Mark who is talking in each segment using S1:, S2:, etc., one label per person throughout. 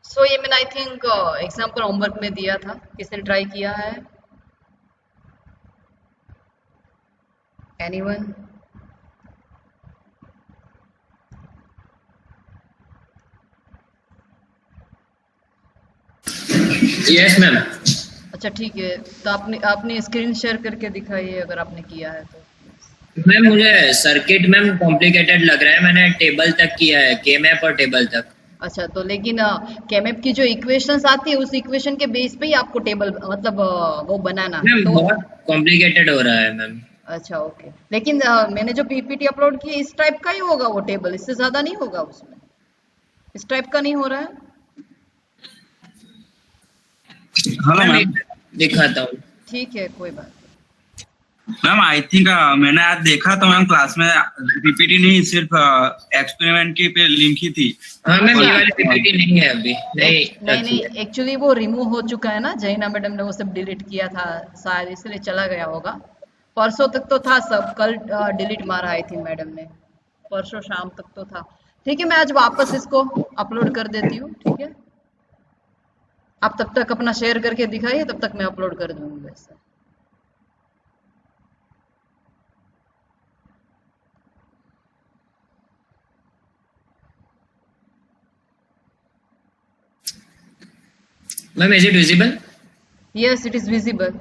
S1: सो ये मैंने I think example homework में दिया था, किसने ट्राई किया है? एनीवन?
S2: Yes ma'am.
S1: अच्छा ठीक है, तो आपने आपने स्क्रीन शेयर करके दिखाइए अगर आपने किया है तो।
S2: मैम मुझे सर्किट मैम कॉम्प्लिकेटेड लग रहा है, मैंने टेबल तक किया है, के मैप और टेबल तक।
S1: अच्छा तो लेकिन केमेप की जो इक्वेशंस आती है उस इक्वेशन के बेस पे ही आपको टेबल मतलब वो बनाना है
S2: मैम
S1: तो।
S2: बहुत कॉम्प्लिकेटेड हो रहा है मैम।
S1: अच्छा ओके, लेकिन मैंने जो पीपीटी अपलोड की है इस टाइप का ही होगा वो टेबल, इससे ज्यादा नहीं होगा उसमें। इस टाइप का नहीं हो रहा है?
S3: Hello
S2: ma'am
S3: ma'am.
S2: एक दिखाता हूँ।
S1: ठीक है कोई बात
S3: मैम आई थिंक मैंने आज देखा तो मैम क्लास में पीपीटी नहीं, सिर्फ एक्सपेरिमेंट की पे लिंक ही थी।
S2: हाँ मैम
S1: नहीं।
S2: ये
S1: अच्छा
S2: वाली पीपीटी नहीं है अभी, नहीं
S1: नहीं
S2: रखी
S1: नहीं,
S2: है।
S1: एक्चुअली वो रिमूव हो चुका है ना, जैना मैडम ने वो सब डिलीट किया था शायद, इसलिए चला गया होगा। परसों तक तो था सब, कल डिलीट मारा आई थी मैडम ने। परसों शाम तक तो था। ठीक है, मैं आज वापस इसको अपलोड कर देती हूँ, ठीक है। आप तब तक अपना शेयर करके दिखाइए, तब तक मैं अपलोड कर दूंगी वैसे।
S2: Ma'am is it visible?
S1: Yes it is visible.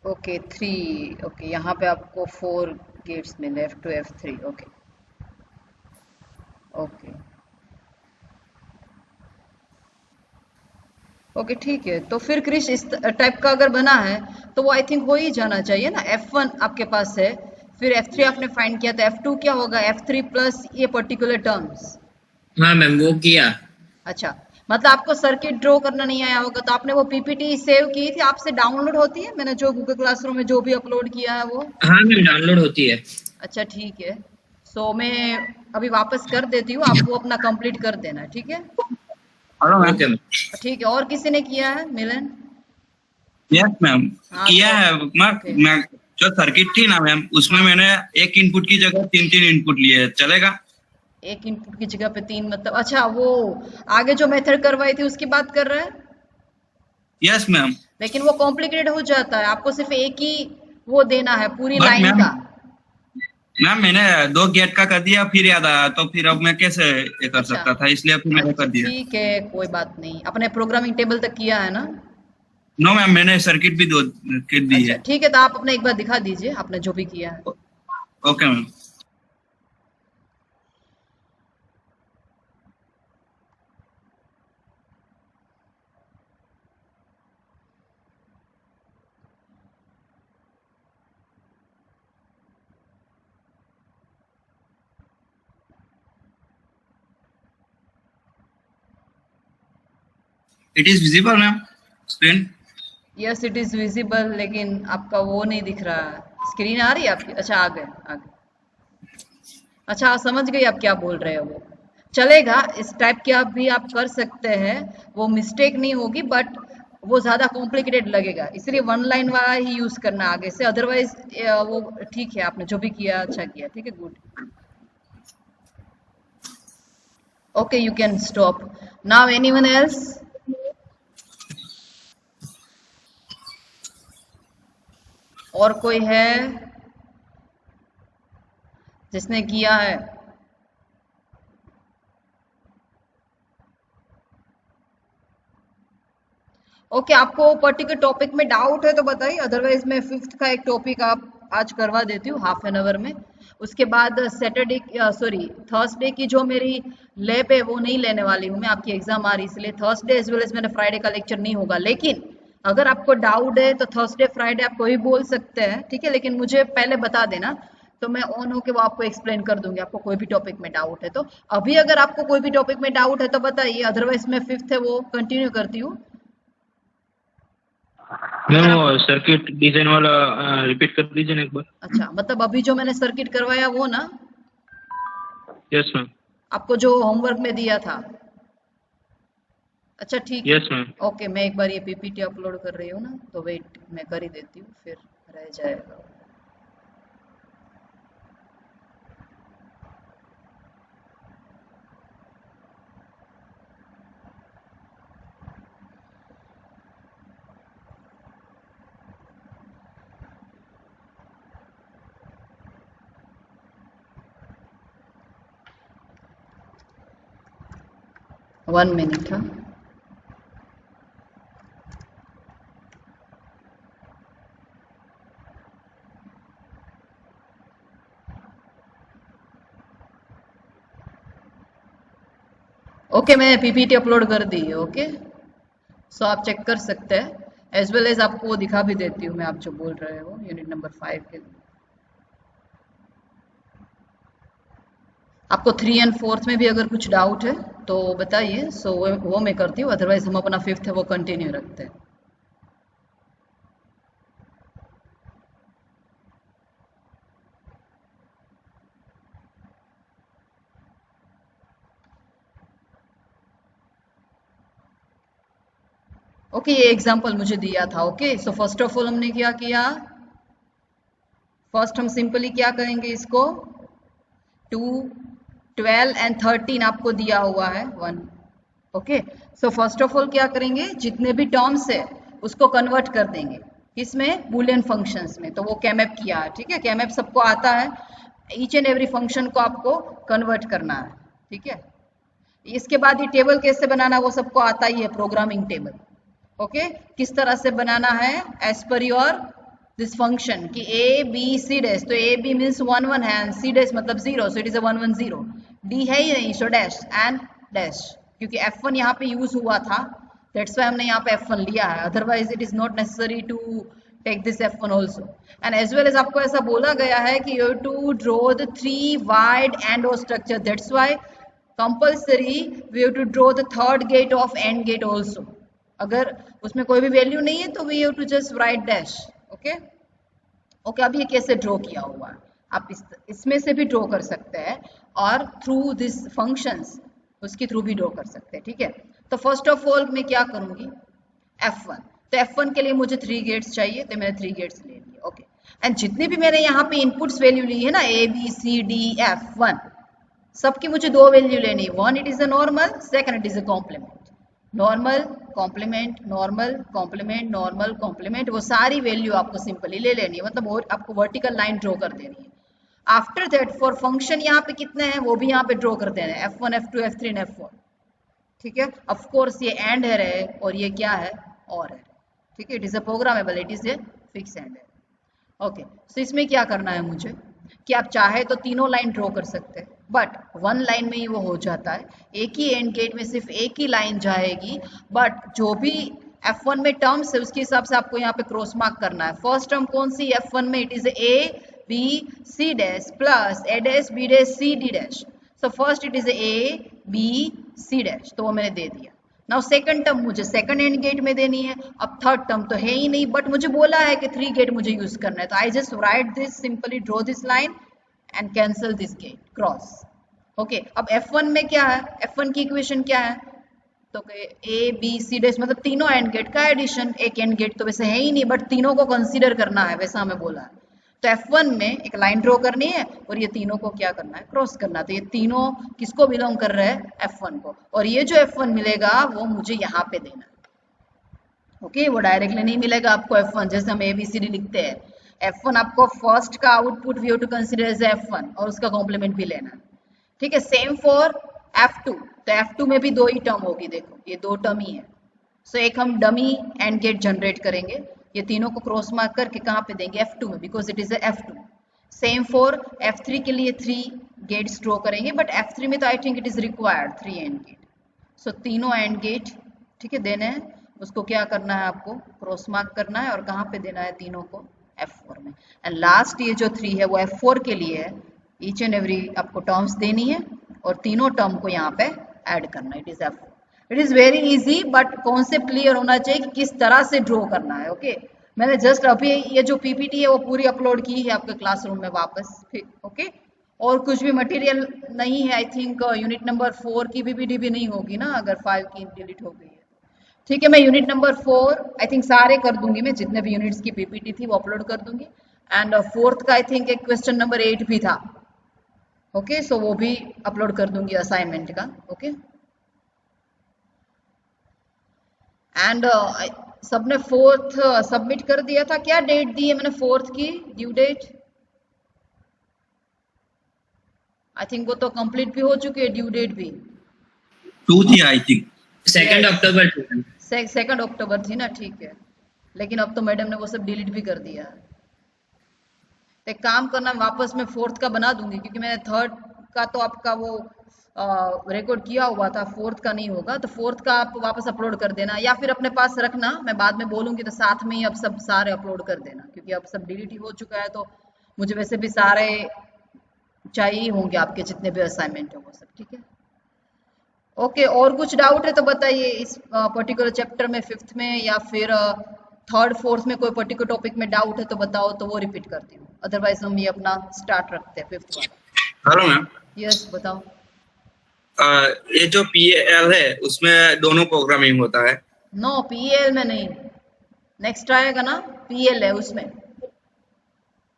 S1: Okay three. Okay यहाँ पे आपको 4 गेट्स मिले, F2 F3। Okay okay okay ठीक है, तो फिर क्रिश इस टाइप का अगर बना है तो वो आई थिंक हो ही जाना चाहिए ना। F1 आपके पास है, फिर F3 आपने फाइंड किया, तो F2 क्या होगा? F3 प्लस ये पर्टिकुलर टर्म्स।
S2: हाँ मैम वो किया।
S1: अच्छा, मतलब आपको सर्किट ड्रॉ करना नहीं आया होगा, तो आपने वो पीपीटी सेव की थी, आपसे डाउनलोड होती है? मैंने जो गूगल क्लासरूम में जो भी अपलोड किया है वो।
S2: हाँ मैम डाउनलोड होती है।
S1: अच्छा ठीक है, सो मैं अभी वापस कर देती हूँ, आप वो अपना कंप्लीट कर देना, ठीक है।
S3: Hello ma'am.
S2: Okay ma'am.
S1: ठीक है, और किसी ने किया है? मिलन?
S3: यस मैम,
S1: हाँ
S3: किया
S1: तो
S3: है।
S1: ओके।
S3: मैं जो सर्किट थी ना मैम, उसमें
S1: हाँ,
S3: मैंने एक इनपुट की जगह तीन तीन इनपुट लिए, चलेगा?
S1: एक इनपुट की जगह पे 3 मतलब, अच्छा वो आगे जो मेथड करवाई थी उसकी बात कर रहे हैं?
S3: Yes ma'am.
S1: लेकिन वो कॉम्प्लिकेटेड हो जाता है, आपको सिर्फ एक ही वो देना है पूरी
S3: बट
S1: लाइन
S3: मैम,
S1: का।
S3: मैंने दो गेट का कर दिया, फिर याद आया, तो फिर अब मैं कैसे ये कर
S1: अच्छा
S3: सकता था, इसलिए फिर मैंने
S1: अच्छा
S3: कर दिया।
S1: ठीक है कोई बात नहीं, अपने प्रोग्रामिंग टेबल तक किया है ना?
S3: नो मैम, मैंने सर्किट भी दो कर दी
S1: अच्छा
S3: है।
S1: ठीक है, तो आप अपना एक बार दिखा दीजिए आपने जो भी किया है।
S3: Okay ma'am. It is visible ma'am screen.
S1: Yes it is visible, लेकिन आपका वो नहीं दिख रहा है। स्क्रीन आ रही है आपकी? अच्छा आ गए आ गए। अच्छा समझ गई आप क्या बोल रहे हो वो। चलेगा, इस टाइप के आप भी आप कर सकते हैं, वो मिस्टेक नहीं होगी, बट वो ज्यादा कॉम्प्लिकेटेड लगेगा, इसलिए वन लाइन वाला ही यूज करना आगे से, अदरवाइज वो ठीक है, आपने जो भी किया अच्छा किया, ठीक है good. Okay you can stop now, anyone else? और कोई है जिसने किया है? ओके आपको पर्टिकुलर टॉपिक में डाउट है तो बताइए, अदरवाइज मैं फिफ्थ का एक टॉपिक आप आज करवा देती हूँ हाफ एन आवर में। उसके बाद सैटरडे, सॉरी थर्सडे की जो मेरी लैब है वो नहीं लेने वाली हूँ मैं, आपकी एग्जाम आ रही है, इसलिए थर्सडे एज वेल एज मैंने फ्राइडे का लेक्चर नहीं होगा। लेकिन अगर आपको डाउट है तो थर्सडे फ्राइडे आप कोई बोल सकते हैं, ठीक है, लेकिन मुझे पहले बता देना, तो मैं ऑन होके वो आपको एक्सप्लेन कर दूंगी, आपको कोई भी टॉपिक में डाउट है तो। अभी अगर आपको कोई भी टॉपिक में डाउट है तो बताइए, अदरवाइज मैं फिफ्थ है वो कंटिन्यू करती हूँ।
S4: मैम
S1: अगर आप,
S4: वो सर्किट डिजाइन वाला रिपीट कर दीजिए ना एक बार।
S1: अच्छा मतलब अभी जो मैंने सर्किट करवाया वो ना,
S4: यस मैम।
S1: आपको जो होमवर्क में दिया था? अच्छा ठीक है।
S4: Yes ma'am.
S1: ओके मैं एक बार ये पीपीटी अपलोड कर रही हूँ ना, तो वेट मैं कर ही देती हूँ, फिर रह जाएगा। 1 minute, हाँ. ओके, मैं पीपीटी अपलोड कर दी है. ओके, सो आप चेक कर सकते हैं. एज वेल एज आपको वो दिखा भी देती हूँ मैं, आप जो बोल रहे हो यूनिट नंबर 5 के लिए. आपको 3 एंड 4 में भी अगर कुछ डाउट है तो बताइए. सो वो मैं करती हूँ, अदरवाइज हम अपना 5th है वो कंटिन्यू रखते हैं. ओके, ये एग्जांपल मुझे दिया था. Okay, so first of all हमने क्या किया. फर्स्ट हम सिंपली क्या करेंगे, इसको 2, 12 एंड 13 आपको दिया हुआ है 1. Okay, so first of all क्या करेंगे, जितने भी टर्म्स है उसको कन्वर्ट कर देंगे किसमें, बूलियन फंक्शंस में. तो वो कैमएप किया है. ठीक है, कैमएप सबको आता है. ईच एंड एवरी फंक्शन को आपको कन्वर्ट करना है. ठीक है, इसके बाद ये टेबल कैसे बनाना वो सबको आता ही है, प्रोग्रामिंग टेबल. ओके, किस तरह से बनाना है, as per your this function कि ए बी सी डैश. तो ए बी मीन्स 1 1 है एंड सी डैश मतलब 0, सो इट इज अ 1 1 0. डी है ही नहीं, सो डैश एंड डैश, क्योंकि F1 यहाँ पे यूज हुआ था, दैट्स वाई हमने यहाँ पे F1 लिया है. Otherwise it is not necessary to take this F1 also. And as well as आपको ऐसा बोला गया है कि you to draw the 3 wide and or structure, that's why compulsory we have to draw the third gate of and gate also. अगर उसमें कोई भी वैल्यू नहीं है तो we have to just write dash. Okay okay, अब ये कैसे ड्रॉ किया हुआ है, आप इसमें से भी ड्रॉ कर सकते हैं और थ्रू दिस फंक्शंस उसके थ्रू भी ड्रॉ कर सकते हैं. ठीक है, तो फर्स्ट ऑफ ऑल मैं क्या करूंगी, F1. तो F1 के लिए मुझे 3 गेट्स चाहिए, तो मैंने 3 गेट्स ले लिए. ओके, एंड जितने भी मैंने यहाँ पे इनपुट्स वैल्यू ली है ना, A B C D F1, सबकी मुझे 2 वैल्यू लेनी. 1 it is a normal, second it is a complement. Normal complement normal complement normal complement, वो सारी वैल्यू आपको सिंपली ले लेनी है, मतलब और आपको वर्टिकल लाइन ड्रॉ कर देनी है. आफ्टर दैट फॉर फंक्शन यहाँ पे कितने हैं वो भी यहाँ पे ड्रॉ कर देना है, F1 F2 F3 and F4. ठीक है, ऑफ कोर्स ये एंड है और ये क्या है, और है. ठीक है, it is a programmable, it is a fix and है. ओके, सो इसमें क्या करना है मुझे कि आप चाहे तो तीनों लाइन ड्रॉ कर सकते हैं, बट 1 लाइन में ही वो हो जाता है. एक ही एंड गेट में सिर्फ एक ही लाइन जाएगी, बट जो भी F1 में टर्म्स है उसके हिसाब से आपको यहाँ पे क्रॉस मार्क करना है. फर्स्ट टर्म कौन सी F1 में, it is A B C dash plus A dash B dash C D dash. So first it is A B C dash, तो वो मैंने दे दिया. नाउ सेकंड टर्म मुझे सेकंड एंड गेट में देनी है. अब थर्ड टर्म तो है ही नहीं, बट मुझे बोला है कि 3 गेट मुझे यूज करना है, तो I just write this simply, draw this line and cancel this gate cross. Okay, अब F1 में क्या है, F1 की इक्वेशन क्या है, तो A B C डैश मतलब तीनों एंड गेट का एडिशन. एक एंड गेट तो वैसे है ही नहीं, बट तीनों को कंसीडर करना है, वैसा हमें बोला है. तो F1 में एक लाइन ड्रॉ करनी है और ये तीनों को क्या करना है, क्रॉस करना है. तो ये तीनों किसको बिलोंग कर रहे हैं, F1 को, और ये जो F1 मिलेगा वो मुझे यहाँ पे देना है. ओके, वो डायरेक्टली नहीं मिलेगा आपको F1, जैसे हम ABCD लिखते हैं. F1 आपको फर्स्ट का output we have to consider as F1 और उसका कॉम्प्लीमेंट भी लेना है. ठीक है, सेम फॉर F2. तो F2 में भी 2 ही टर्म होगी, देखो ये 2 टर्म ही है. सो एक हम डमी एंड गेट जनरेट करेंगे, ये तीनों को क्रॉस मार्क करके कहाँ पे देंगे, F2 में, because it is F2. Same for F3 के लिए 3 गेट्स ड्रॉ करेंगे, बट F3 में तो I think it is required 3 and gate. So तीनों एंड गेट ठीक है देने हैं, उसको क्या करना है, आपको क्रॉस मार्क करना है और कहाँ पे देना है, तीनों को F4 में. एंड लास्ट ये जो 3 है वो F4 के लिए है. ईच एंड एवरी आपको टर्म्स देनी है और तीनों टर्म को यहाँ पे ऐड करना है. It is F4. It is very easy, but concept clear होना चाहिए कि किस तरह से ड्रॉ करना है. ओके, मैंने जस्ट अभी ये जो पीपीटी है वो पूरी अपलोड की है आपके क्लासरूम में वापस. ओके, और कुछ भी मटेरियल नहीं है. आई थिंक यूनिट नंबर 4 की पीपीटी भी नहीं होगी ना, अगर फाइल की डिलीट हो गई है. ठीक है, मैं यूनिट नंबर 4 आई थिंक सारे कर दूंगी, मैं जितने भी यूनिट्स की पीपीटी थी वो अपलोड कर दूंगी. एंड 4th का आई थिंक एक क्वेश्चन नंबर 8 भी था. ओके, सो वो भी अपलोड कर दूंगी असाइनमेंट का. ओके, एंड सबने 4th सबमिट कर दिया था. क्या डेट दी है मैंने 4th की ड्यू डेट, आई थिंक वो तो कंप्लीट भी हो चुकी है ड्यू डेट भी.
S3: 2 थी आई थिंक।
S2: 2 अक्टूबर थी।
S1: 2 अक्टूबर थी ना, ठीक है, लेकिन अब तो मैडम ने वो सब डिलीट भी कर दिया है। तो एक काम करना, वापस मैं 4th का बना दूंगी, क्योंकि मैंने 3rd का तो आपका वो रिकॉर्ड किया हुआ था, 4th का नहीं होगा, तो 4th का आप वापस अपलोड कर देना, या फिर अपने पास रखना, मैं बाद में बोलूंगी तो साथ में ही अब सब सारे अपलोड कर देना, क्योंकि अब सब डिलीट ही हो चुका है, तो मुझे वैसे भी सारे चाहिए होंगे आपके जितने भी असाइनमेंट है वो सब, ठीक है। ओके, और कुछ डाउट है तो बताइए इस पर्टिकुलर चैप्टर में, 5th में, या फिर 3rd 4th में कोई पर्टिकुलर टॉपिक में डाउट है तो बताओ, तो वो रिपीट करती हूँ, अदरवाइज हम ये अपना स्टार्ट रखते हैं 5th वाला।
S3: हेलो मैम,
S1: यस, बताओ।
S3: ये जो PAL है उसमें दोनों प्रोग्रामिंग होता है?
S1: नो, PAL में नहीं, नेक्स्ट आएगा ना, PL है उसमें।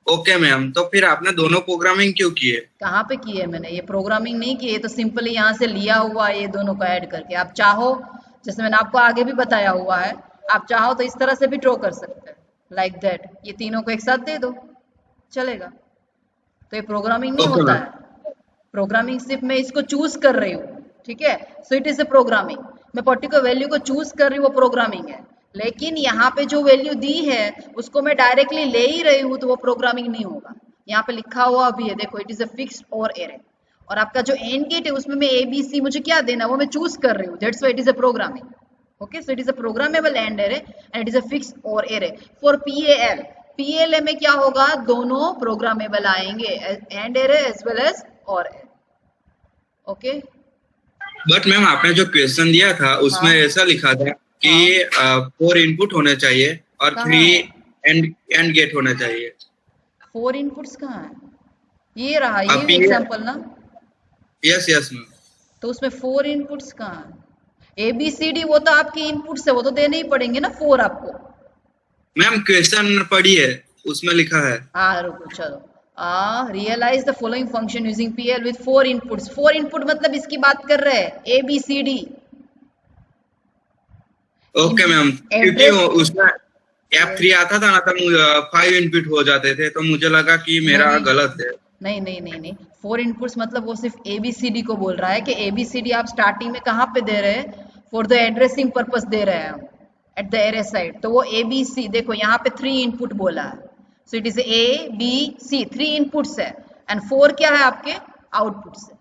S3: ओके मैम, तो फिर आपने दोनों प्रोग्रामिंग क्यों किए?
S1: कहाँ पे की है मैंने? ये प्रोग्रामिंग नहीं की है, तो सिंपली यहाँ से लिया हुआ है ये दोनों को ऐड करके। आप चाहो, जैसे मैंने आपको आगे भी बताया हुआ है, आप चाहो तो इस तरह से भी ड्रॉ कर सकते हैं, लाइक दैट, ये तीनों को एक साथ दे दो, चलेगा। तो ये प्रोग्रामिंग नहीं
S3: ओके
S1: होता
S3: मैम।
S1: है, प्रोग्रामिंग सिर्फ मैं इसको चूज कर रही हूँ, ठीक है, सो इट इज ए प्रोग्रामिंग। मैं पर्टिकुलर वैल्यू को चूज कर रही हूँ, वो प्रोग्रामिंग है। लेकिन यहाँ पे जो वैल्यू दी है उसको मैं डायरेक्टली ले ही रही हूँ, तो वो प्रोग्रामिंग नहीं होगा। यहाँ पे लिखा हुआ भी है, देखो, it is a fixed or array, और आपका जो एंड गेट है उसमें मैं ABC मुझे क्या देना है वो मैं चूज कर रही हूँ, that's why it is a programming. Okay, so it is a programmable and array and it is a fixed or array. For PAL में क्या होगा, दोनों प्रोग्रामेबल आएंगे, and array as well as or array. Okay,
S3: but ma'am आपने जो question दिया था उसमें
S1: हाँ।
S3: ऐसा लिखा था कि 4 इनपुट होने चाहिए और
S1: कहाँ
S3: 3
S1: है?
S3: एंड गेट होना चाहिए।
S1: 4 इनपुट्स कहाँ है? ये रहा, ये
S3: आप
S1: एग्जांपल ना,
S3: यस यस मैम।
S1: तो उसमें 4 इनपुट्स कहाँ है? ABCD वो तो आपकी इनपुट्स है, वो तो देने ही पड़ेंगे ना 4 आपको।
S3: मैम क्वेश्चन पढ़िए, उसमें लिखा है।
S1: हाँ, रुको, चलो। Realise the following function using PL with 4 inputs. 4 input मतलब इसकी बात कर रहे हैं, ABCD।
S3: ओके मैम, क्योंकि
S1: एड्रेस
S3: उसमें F3 आता था ना, तब 5 इनपुट हो जाते थे, तो मुझे लगा कि मेरा
S1: नहीं
S3: गलत है।
S1: नहीं नहीं नहीं नहीं, 4 इनपुट्स मतलब वो सिर्फ ABCD को बोल रहा है कि ABCD आप स्टार्टिंग में कहाँ पे दे रहे हैं, फॉर द एड्रेसिंग पर्पस दे रहे हैं हम एट द एरे साइड, तो वो ABC, देखो यहाँ पे 3 इनपुट बोला है, सो इट इज ABC, 3 इनपुट्स है, एंड 4 क्या है आपके आउटपुट्स है,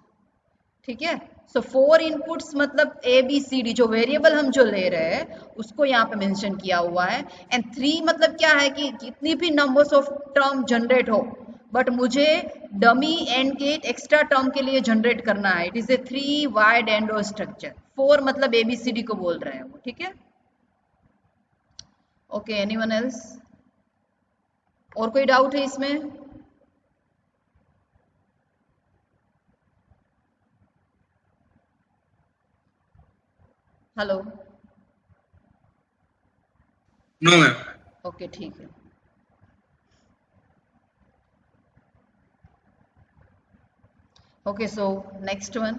S1: ठीक है। सो 4 इनपुट्स मतलब ABCD, जो वेरिएबल हम जो ले रहे हैं उसको यहाँ पे मेंशन किया हुआ है, एंड 3 मतलब क्या है कि कितनी भी नंबर्स ऑफ टर्म जनरेट हो, बट मुझे dummy and get extra term के लिए जनरेट करना है, it is a 3 wide and और स्ट्रक्चर। 4 मतलब ABCD को बोल रहे हैं वो, ठीक है। Okay, anyone else? और कोई डाउट है इसमें? हेलो?
S3: No ma'am.
S1: ओके, ठीक है। Okay, so next one,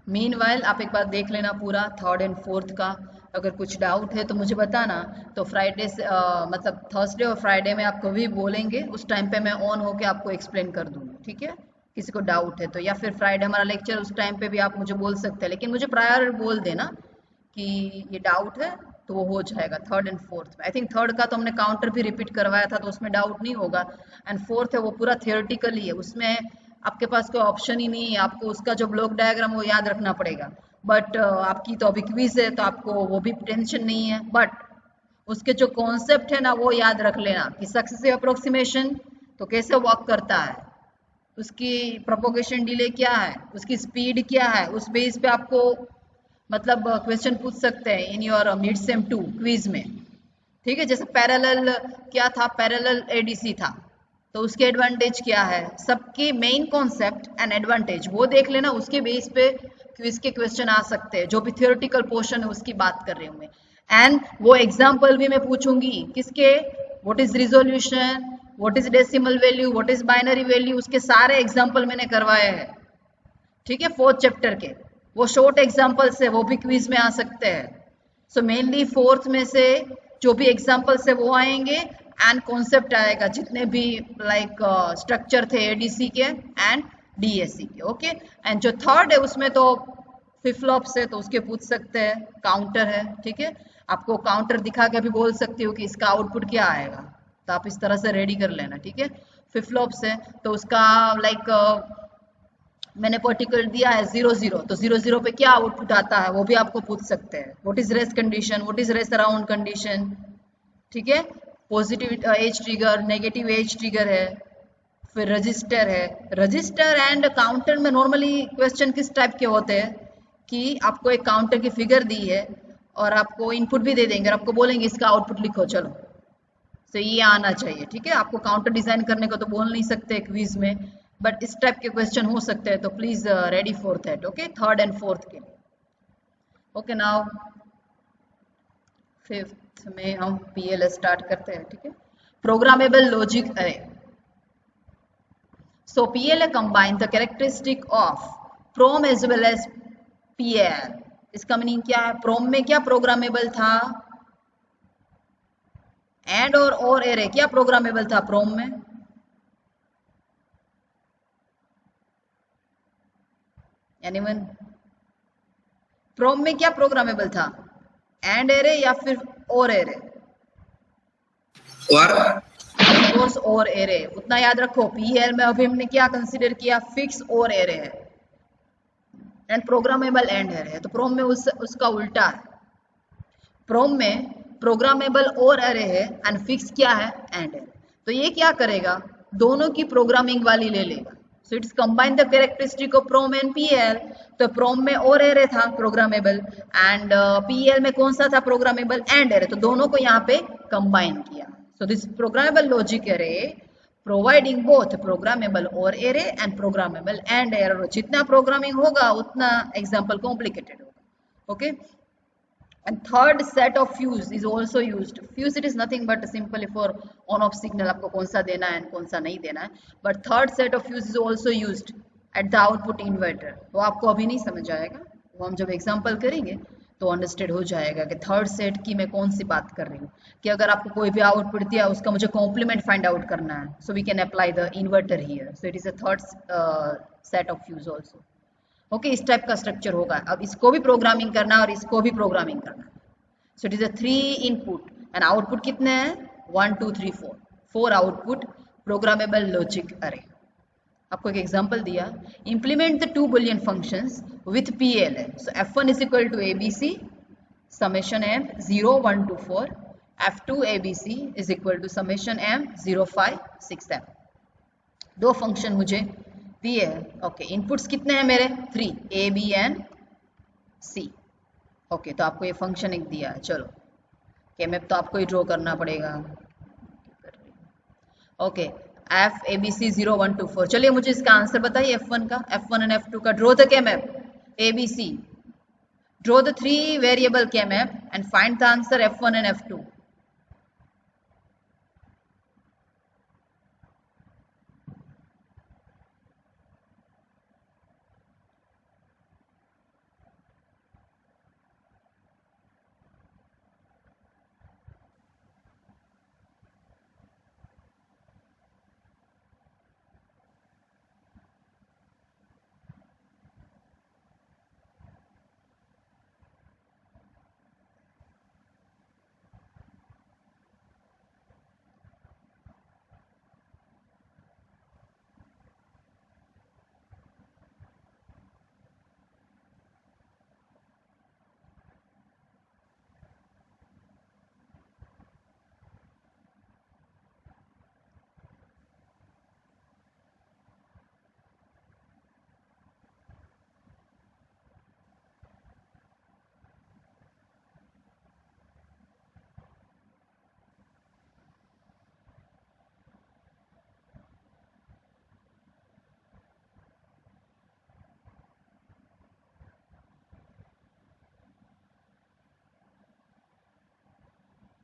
S1: meanwhile आप एक बार देख लेना पूरा 3rd एंड 4th का, अगर कुछ डाउट है तो मुझे बताना, तो फ्राइडे से मतलब थर्सडे और फ्राइडे में आप कभी बोलेंगे, उस टाइम पे मैं ऑन होके आपको एक्सप्लेन कर दूंगी, ठीक है। किसी को डाउट है तो, या फिर फ्राइडे हमारा लेक्चर, उस टाइम पे भी आप मुझे बोल सकते हैं, लेकिन मुझे प्रायर बोल देना कि ये डाउट है, तो वो हो जाएगा 3rd एंड 4th में। आई थिंक 3rd का तो हमने काउंटर भी रिपीट करवाया था, तो उसमें डाउट नहीं होगा, एंड 4th है वो पूरा थियोरेटिकली है, उसमें आपके पास कोई ऑप्शन ही नहीं है, आपको उसका जो ब्लॉक डायग्राम वो याद रखना पड़ेगा, बट आपकी तो अभी क्विज है तो आपको वो भी टेंशन नहीं है, बट उसके जो कॉन्सेप्ट है ना वो याद रख लेना कि सक्सेसिव अप्रोक्सीमेशन तो कैसे वर्क करता है, उसकी प्रोपोगेशन डिले क्या है, उसकी स्पीड क्या है, उस बेस पे आपको मतलब क्वेश्चन पूछ सकते हैं in your mid sem 2 quiz में, ठीक है। जैसे पैरेलल क्या था, पैरेलल ADC था, तो उसके एडवांटेज क्या है, सबके मेन कॉन्सेप्ट एंड एडवांटेज वो देख लेना, उसके बेस पे क्विज के क्वेश्चन आ सकते हैं, जो भी थियोरेटिकल पोर्शन है उसकी बात कर रही हूँ मैं, एंड वो एग्जाम्पल भी मैं पूछूंगी किसके, what is resolution, what is decimal value, what is binary value, उसके सारे एग्जाम्पल मैंने करवाए हैं, ठीक है। 4th चैप्टर के वो शॉर्ट एग्जाम्पल्स है, वो भी क्विज में आ सकते हैं। सो मेनली 4th में से जो भी एग्जाम्पल्स है वो आएंगे, एंड कॉन्सेप्ट आएगा जितने भी लाइक स्ट्रक्चर थे ADC के एंड DSC के, ओके। एंड जो 3rd है उसमें तो फ्लिप फ्लॉप से तो उसके पूछ सकते हैं, काउंटर है, ठीक है, आपको काउंटर दिखा के भी बोल सकती हो कि इसका आउटपुट क्या आएगा, तो आप इस तरह से रेडी कर लेना, ठीक है। फ्लिप फ्लॉप से तो उसका लाइक मैंने पर्टिकुलर दिया है 0 0, तो 0 0 पे क्या आउटपुट आता है वो भी आपको पूछ सकते हैं। What is rest condition, what is rest around condition, ठीक है। Positive edge trigger, negative edge trigger है, फिर रजिस्टर है। रजिस्टर एंड काउंटर में नॉर्मली क्वेश्चन किस टाइप के होते हैं कि आपको एक काउंटर की फिगर दी है और आपको इनपुट भी दे देंगे और आपको बोलेंगे इसका आउटपुट लिखो, चलो, तो ये आना चाहिए, ठीक है। आपको काउंटर डिजाइन करने को तो बोल नहीं सकते क्विज में, बट इस टाइप के क्वेश्चन हो सकते हैं, तो please ready for that, okay, third and fourth के लिए। ओके, नाउ फिफ्थ में हम पीएल स्टार्ट करते हैं, ठीक है। प्रोग्रामेबल लॉजिक अरे। So PLA combine the characteristic of PROM as well as PAL. इसका मीनिंग क्या है? PROM में क्या प्रोग्रामेबल था? एंड और एरे क्या प्रोग्रामेबल था PROM में? एनीवन? PROM में क्या प्रोग्रामेबल था? एंड एरे या फिर और एरे? कोर्स और एरे, उतना याद रखो। पीएल में अभी हमने क्या कंसीडर किया? फिक्स और एरे है एंड प्रोग्रामेबल एंड एरे है, तो प्रोम में उसका उल्टा है। प्रोम में प्रोग्रामेबल और एरे है एंड फिक्स क्या है? And array. तो ये क्या करेगा? दोनों की प्रोग्रामिंग वाली ले लेगा। So it's combine the characteristic of PROM and PL. तो प्रोम में और एरे था प्रोग्रामेबल एंड पीएल में कौन सा था? Programmable and array. तो दोनों को यहाँ पे कंबाइन किया। So this programmable logic array providing both programmable OR array and programmable AND array. जितना programming होगा उतना example complicated होगा, okay? And third set of fuse is also used. Fuse it is nothing but simply for on-off signal, आपको कौन सा देना है कौन सा नहीं देना है. But third set of fuse is also used at the output inverter. वो आपको अभी नहीं समझ आएगा, वो हम जब example करेंगे तो अंडरस्टैंड हो जाएगा कि थर्ड सेट की मैं कौन सी बात कर रही हूँ। कि अगर आपको कोई भी आउटपुट दिया उसका मुझे कॉम्प्लीमेंट फाइंड आउट करना है, so we can apply the inverter here. So it is a third set of fuse also, okay. इस टाइप का स्ट्रक्चर होगा। अब इसको भी प्रोग्रामिंग करना है और इसको भी प्रोग्रामिंग करना है। सो it is a 3 input and output कितने हैं? 1 2 3 4 आउटपुट प्रोग्रामेबल लॉजिक अरे। आपको एक एग्जांपल दिया, implement the 2 Boolean functions with PLA. So F1 is equal to ABC summation M 0 1 2 4, F2 ABC is equal to summation M 0 5 6 7। दो function मुझे दिए हैं, ओके। इनपुट्स कितने हैं मेरे? 3, A B and C, okay. तो आपको ये फंक्शन एक दिया है, चलो केमैप तो आपको ही ड्रॉ करना पड़ेगा, ओके। F ABC 0 1 2 4। चलिए मुझे इसका आंसर बताइए F1 का, F1 एंड F2 का। Draw the K map ABC, draw the 3 variable K map and find the answer F1 and F2।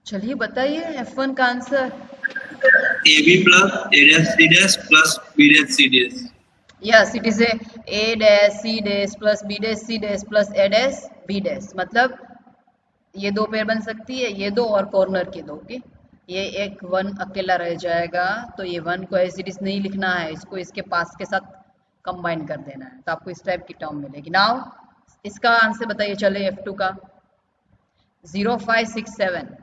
S1: चलिए बताइए F1 का answer.
S3: AB plus A dash C dash plus B dash C dash।
S1: Yes, it is A dash C dash plus B dash C dash plus A dash B dash। मतलब ये दो pair बन सकती है, ये दो और कॉर्नर के दो, ओके। ये एक 1 अकेला रह जाएगा, तो ये 1 को एज इट इज नहीं लिखना है, इसको इसके पास के साथ कंबाइन कर देना है, तो आपको इस टाइप की टर्म मिलेगी। नाउ इसका आंसर बताइए चले F2 का 0567।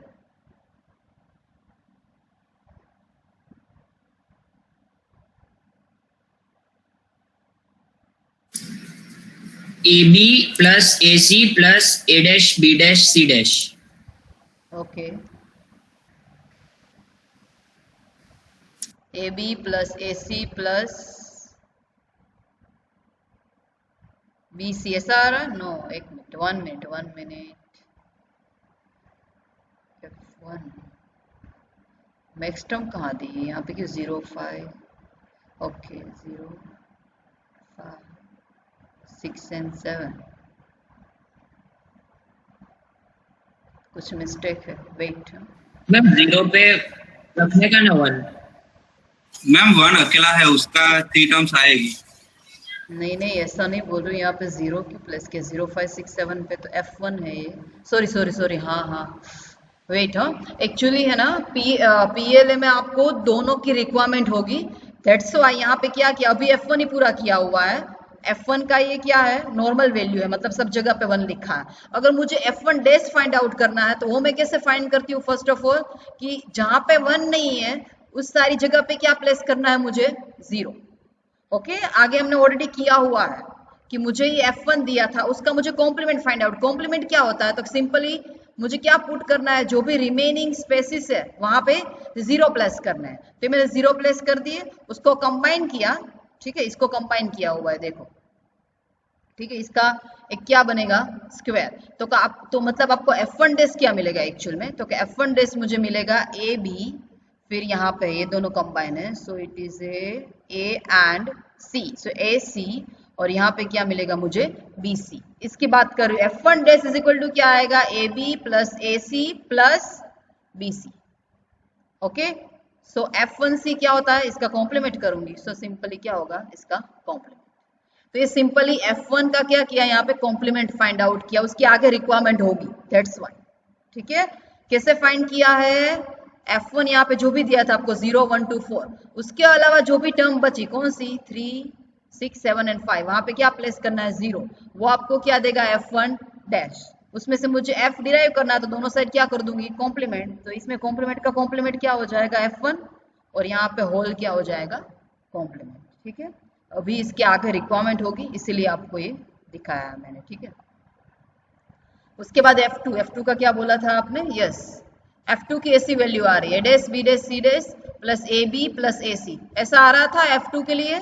S2: AB plus AC plus A dash B dash C dash।
S1: Okay, AB plus AC plus BC ऐसा आ रहा है? नो, एक minute, 1 minute F1 max term कहाँ दी है यहाँ पे कि 05, ओके 0 5 6 and 7, कुछ मिस्टेक है, वेट।
S2: मैम 0 पे रखने का ना 1।
S3: मैम 1 अकेला है, उसका 3 टर्म्स आएगी।
S1: नहीं ऐसा नहीं बोल रही, यहाँ पे 0 की प्लस के 0567 पे तो F1 है ये। सॉरी, हाँ वेट, हाँ एक्चुअली है ना PLA में आपको दोनों की रिक्वायरमेंट होगी, दैट्स वाई यहाँ पे क्या किया, अभी F1 ही पूरा किया हुआ है। F1 का ये क्या है, नॉर्मल वैल्यू है, मतलब सब जगह पे 1 लिखा है। अगर मुझे F1 डैश फाइंड आउट करना है तो वो मैं कैसे फाइंड करती हूँ, फर्स्ट ऑफ ऑल कि जहां पे 1 नहीं है उस सारी जगह पे क्या प्लेस करना है मुझे, 0। ओके, आगे हमने ऑलरेडी किया हुआ है कि मुझे ये F1 दिया था, उसका मुझे कॉम्प्लीमेंट फाइंड आउट, कॉम्प्लीमेंट क्या होता है, तो सिंपली मुझे क्या पुट करना है, जो भी रिमेनिंग स्पेसिस है वहां पे 0 प्लेस करना है। तो मैंने 0 प्लेस कर दिए, उसको कंबाइन किया, ठीक है, इसको कंबाइन किया हुआ है देखो, ठीक है, इसका एक क्या बनेगा, स्क्वायर। तो मतलब आपको F1 डैश क्या मिलेगा एक्चुअल में, तो F1 डैश मुझे मिलेगा AB, फिर यहाँ पे ये दोनों कंबाइन है, सो it is A and C, so AC, और यहाँ पे क्या मिलेगा मुझे, BC। इसकी बात करूँ F1 dash is equal to क्या आएगा, AB plus AC plus BC। Okay, so F1C क्या होता है, इसका कॉम्प्लीमेंट करूंगी, सो सिंपली क्या होगा, इसका कॉम्प्लीमेंट। तो ये सिंपली F1 का क्या किया, यहाँ पे कॉम्प्लीमेंट फाइंड आउट किया, उसकी आगे रिक्वायरमेंट होगी, दैट्स वाई। ठीक है, कैसे फाइंड किया है, F1 यहाँ पे जो भी दिया था आपको 0 1 2 4, उसके अलावा जो भी टर्म बची, कौन सी, 3 6 7 एंड 5, वहां पे क्या प्लेस करना है, 0, वो आपको क्या देगा, F1 डैश। उसमें से मुझे F डिराइव करना है तो दोनों साइड क्या कर दूंगी, कॉम्प्लीमेंट, तो इसमें कॉम्प्लीमेंट का कॉम्प्लीमेंट क्या हो जाएगा, F1, और यहाँ पे होल क्या हो जाएगा, कॉम्प्लीमेंट। ठीक है, अभी इसके आगे रिक्वायरमेंट होगी, इसीलिए आपको ये दिखाया है मैंने। ठीक है, उसके बाद F2 का क्या बोला था आपने, यस, F2 की ऐसी वैल्यू आ रही है, dash B dash C dash plus AB plus AC, ऐसा आ रहा था F2 के लिए,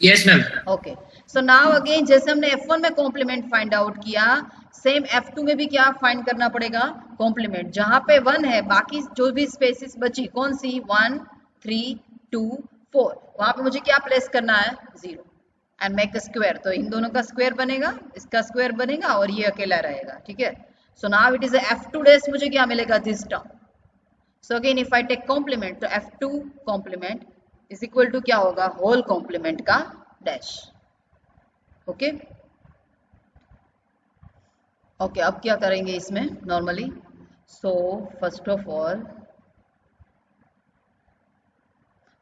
S2: yes ma'am.
S1: Okay, so now again जैसे हमने F1 में कॉम्प्लीमेंट फाइंड आउट किया, सेम F2 में भी क्या फाइंड करना पड़ेगा, कॉम्प्लीमेंट। जहां पे 1 है, बाकी जो भी स्पेसिस बची, कौन सी, 1 3 2 4, वहां पे मुझे क्या प्लेस करना है, 0 एंड मेक अ स्क्वायर। तो इन दोनों का स्क्वायर बनेगा, इसका स्क्वायर बनेगा, और ये अकेला रहेगा। ठीक है, so now it is F2 dash, मुझे क्या मिलेगा, this term. So again if I take complement, तो F2 complement is equal to क्या होगा, होल कॉम्प्लीमेंट का डैश। ओके ओके, अब क्या करेंगे इसमें normally, so first of all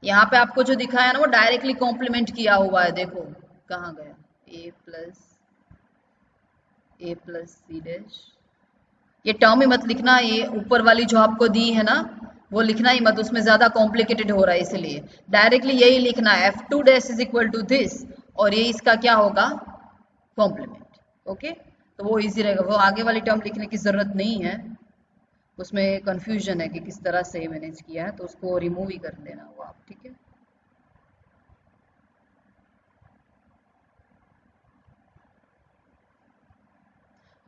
S1: यहाँ पे आपको जो दिखाया ना वो डायरेक्टली कॉम्प्लीमेंट किया हुआ है, देखो कहाँ गया, A प्लस सी डैश, ये टर्म ही मत लिखना, ये ऊपर वाली जो आपको दी है ना वो लिखना ही मत, उसमें ज्यादा कॉम्प्लिकेटेड हो रहा है, इसलिए डायरेक्टली यही लिखना है, F2 dash is equal to this, और ये इसका क्या होगा, कॉम्प्लीमेंट। ओके, तो वो इजी रहेगा, वो आगे वाली टर्म लिखने की जरूरत नहीं है, उसमें कंफ्यूजन है कि किस तरह से मैनेज किया है, तो उसको रिमूव ही कर देना वो आप। ठीक है,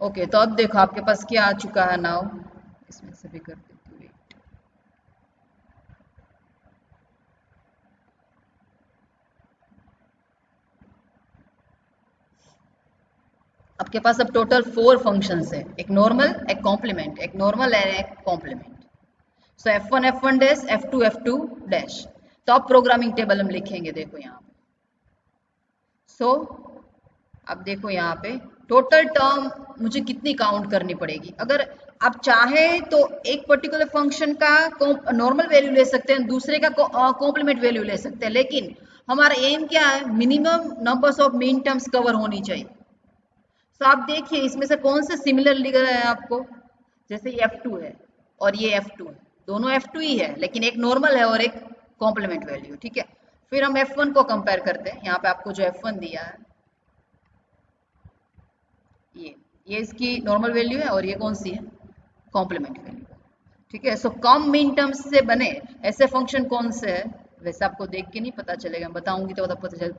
S1: ओके, तो अब देखो आपके पास क्या आ चुका है नाउ, इसमें से भी कर देती हूँ, वेट, आपके पास अब टोटल 4 फंक्शंस है, एक नॉर्मल, एक कॉम्प्लीमेंट, एक नॉर्मल एंड एक कॉम्प्लीमेंट। सो F1 डैश, F2 डैश। तो अब प्रोग्रामिंग टेबल हम लिखेंगे, देखो यहाँ पे, सो अब देखो यहाँ पे टोटल टर्म मुझे कितनी काउंट करनी पड़ेगी। अगर आप चाहे तो एक पर्टिकुलर फंक्शन का नॉर्मल वैल्यू ले सकते हैं, दूसरे का कॉम्प्लीमेंट वैल्यू ले सकते हैं, लेकिन हमारा एम क्या है, minimum numbers of mean terms cover होनी चाहिए। तो आप देखिए इसमें से कौन से सिमिलर लिख रहा है आपको, जैसे ये F2 है और ये F2 है, दोनों F2 ही है, लेकिन एक नॉर्मल है और एक कॉम्प्लीमेंट वैल्यू, ठीक है। फिर हम F1 को कंपेयर करते हैं, यहाँ पे आपको जो F1 दिया है ये इसकी नॉर्मल वैल्यू है और ये कौन सी है, कॉम्प्लीमेंट वैल्यू, ठीक है। सो कम मिन टर्म्स से बने ऐसे फंक्शन कौन से है, वैसे आपको देख के नहीं पता चलेगा, बताऊंगी तो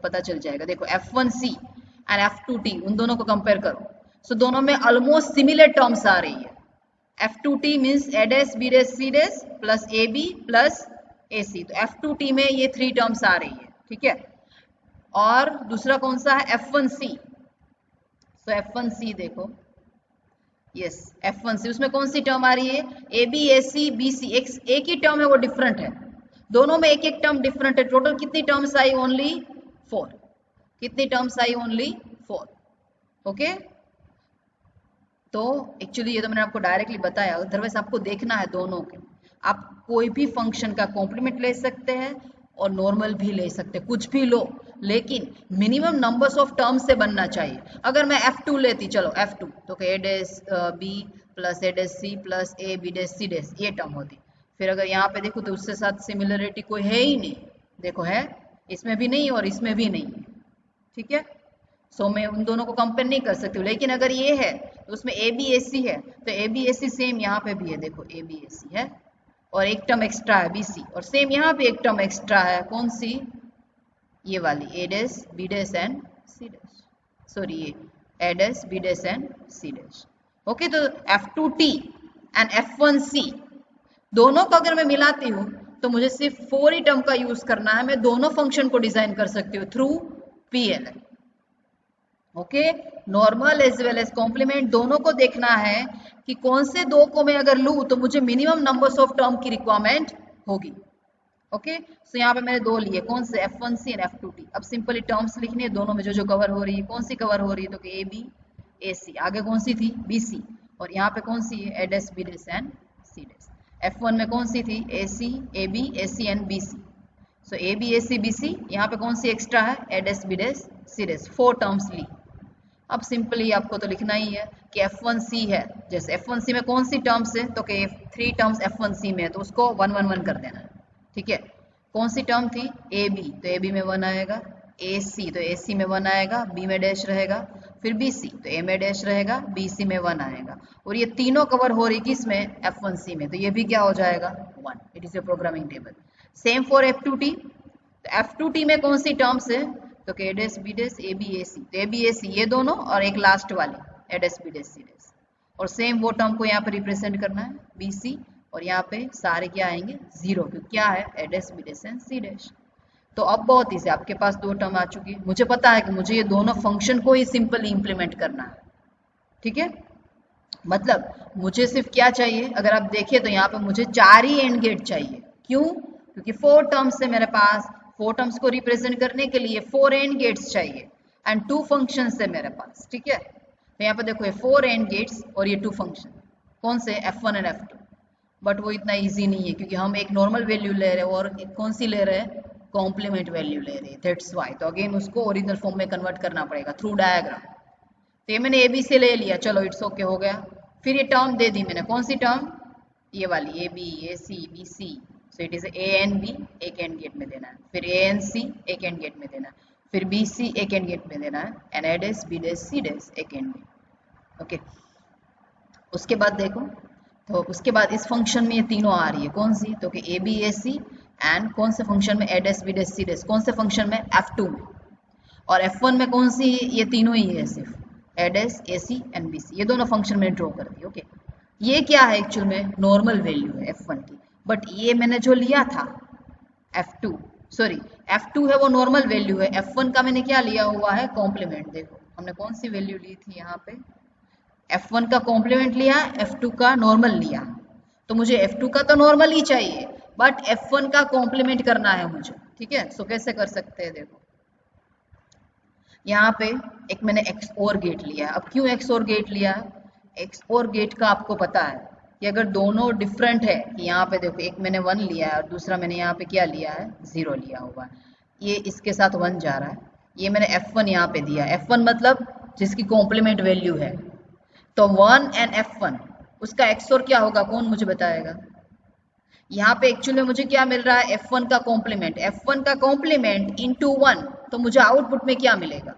S1: पता चल जाएगा। देखो F1C एंड F2T, उन दोनों को कंपेयर करो, सो दोनों में ऑलमोस्ट सिमिलर टर्म्स आ रही है। F2T means A dash B dash C dash plus AB plus AC, तो F2T में ये 3 टर्म्स आ रही है, ठीक है। और दूसरा कौन सा है, F1C, सो F1C देखो, यस F1C, उसमें कौन सी टर्म आ रही है, AB AC BC, एक ही टर्म है वो डिफरेंट है, दोनों में एक एक टर्म डिफरेंट है। टोटल कितनी टर्म्स आई, ओनली 4, कितनी टर्म्स आई, ओनली 4, ओके। तो एक्चुअली ये तो मैंने आपको डायरेक्टली बताया, अदरवाइज आपको देखना है दोनों के, आप कोई भी फंक्शन का कॉम्प्लीमेंट ले सकते हैं और नॉर्मल भी ले सकते हैं, कुछ भी लो, लेकिन मिनिमम नंबर्स ऑफ टर्म्स से बनना चाहिए। अगर मैं F2 लेती, चलो F2 तो A dash B plus A dash C plus A B dash C dash, ये टर्म होती। फिर अगर यहाँ पे देखो तो उसके साथ सिमिलरिटी कोई है ही नहीं, देखो है, इसमें भी नहीं और इसमें भी नहीं है, ठीक है। सो मैं उन दोनों को कंपेयर नहीं कर सकती हूँ, लेकिन अगर ये है तो उसमें ABAC है, तो ABAC सेम यहाँ पे भी है, देखो ABAC है और एक टर्म एक्स्ट्रा है BC, और सेम यहाँ पे एक टर्म एक्स्ट्रा है, कौन सी, ये वाली A dash B dash and C dash, sorry ये A dash B dash and C dash, okay. तो F2T एंड F1C दोनों को अगर मैं मिलाती हूँ तो मुझे सिर्फ 4 ही टर्म का यूज करना है, मैं दोनों फंक्शन को डिजाइन कर सकती हूँ through PLL, okay. Normal as well as complement दोनों को देखना है कि कौन से दो को मैं अगर लूं तो मुझे मिनिमम नंबर्स ऑफ टर्म की रिक्वायरमेंट होगी, ओके। सो यहाँ पे मैंने दो लिए, कौन से, F1C एंड F2T। अब सिंपली टर्म्स लिखनी है, दोनों में जो जो कवर हो रही है, कौन सी कवर हो रही है, तो AB AC, आगे कौन सी थी, BC, और यहाँ पे कौन सी है, A dash B dash and C dash. F1 में कौन सी थी, AC AB AC एंड BC, सो AB AC BC, यहाँ पे कौन सी एक्स्ट्रा है, A dash B dash C dash, 4 terms ली। अब सिंपली आपको तो लिखना ही है कि F1C है, जैसे F1C में कौन सी टर्म्स है, तो 3 टर्म्स F1C में है, तो उसको 1 1 1 कर देना है, ठीक है। कौन सी टर्म थी, AB, तो AB में 1 आएगा, AC तो AC में 1 आएगा, B में डैश रहेगा, फिर BC तो A में डैश रहेगा, BC में 1 आएगा, और ये तीनों कवर हो रही किसमें, F1C में, तो ये भी क्या हो जाएगा, 1, it is a programming table. Same for F2T, तो F2T में कौन सी टर्म्स है, तो A dash B dash AB AC, तो AB AC ये दोनों, और एक लास्ट वाली A dash B dash C dash, और सेम वो टर्म को यहाँ पे रिप्रेजेंट करना है BC, और यहाँ पे सारे क्या आएंगे, 0, क्योंकि क्या है, A dash B dash and C dash. तो अब बहुत इजी, आपके पास 2 टर्म आ चुकी है, मुझे पता है कि मुझे ये दोनों फंक्शन को ही सिंपली इंप्लीमेंट करना है, ठीक है। मतलब मुझे सिर्फ क्या चाहिए, अगर आप देखिए तो यहाँ पे मुझे 4 ही एंड गेट चाहिए, क्यों, क्योंकि 4 टर्म्स है मेरे पास, 4 टर्म्स को रिप्रेजेंट करने के लिए 4 एंड गेट्स चाहिए एंड 2 फंक्शंस है मेरे पास, ठीक है। तो यहाँ पे देखो ये 4 एंड गेट्स और ये 2 फंक्शन, कौन से, F1 एंड F2, बट वो इतना इजी नहीं है क्योंकि हम एक नॉर्मल वैल्यू ले रहे हैं और कौन सी ले रहे हैं, कॉम्प्लीमेंट वैल्यू ले रहे हैं, दैट्स व्हाई। तो अगेन उसको ओरिजिनल फॉर्म में कन्वर्ट करना पड़ेगा थ्रू डायग्राम। तो ये मैंने AB से ले लिया, चलो इट्स ओके हो गया। फिर ये टर्म दे दी मैंने, कौन सी टर्म, ये वाली AB AC BC, so it is A and B, एक एंड गेट में देना है, फिर A एंड C एक एंड गेट में देना है, फिर BC एक एंड गेट में देना है, and A dash B dash C dash एक एंड गेट, ओके। उसके बाद देखो, तो उसके बाद इस फंक्शन में ये तीनों आ रही है, कौन सी, तो कि AB AC एंड कौन से फंक्शन में, A dash B dash C dash, कौन से फंक्शन में, F2 में, और F1 में कौन सी, ये तीनों ही है सिर्फ, A डैश AC एंड BC, ये दोनों फंक्शन में ड्रॉ कर दी, ओके। ये क्या है, एक्चुअल में नॉर्मल वैल्यू है F1 की, बट ये मैंने जो लिया था F2, सॉरी F2 है वो नॉर्मल वैल्यू है, F1 का मैंने क्या लिया हुआ है, कॉम्प्लीमेंट। देखो हमने कौन सी वैल्यू ली थी यहाँ पे, F1 का कॉम्प्लीमेंट लिया, F2 का नॉर्मल लिया, तो मुझे F2 का तो नॉर्मल ही चाहिए बट F1 का कॉम्प्लीमेंट करना है मुझे, ठीक है। सो कैसे कर सकते हैं, देखो यहाँ पे एक मैंने XOR गेट लिया है। अब क्यों XOR गेट लिया है, XOR गेट का आपको पता है कि अगर दोनों डिफरेंट है, कि यहाँ पे देखो एक मैंने 1 लिया है और दूसरा मैंने यहाँ पे क्या लिया है, 0 लिया हुआ है, ये इसके साथ 1 जा रहा है, ये मैंने F1 यहाँ पे दिया, F1 मतलब जिसकी कॉम्प्लीमेंट वैल्यू है। तो 1 एंड F1 उसका XOR क्या होगा, कौन मुझे बताएगा? यहाँ पे एक्चुअली मुझे क्या मिल रहा है, F1 का कॉम्प्लीमेंट, F1 का कॉम्प्लीमेंट इंटू 1, तो मुझे आउटपुट में क्या मिलेगा?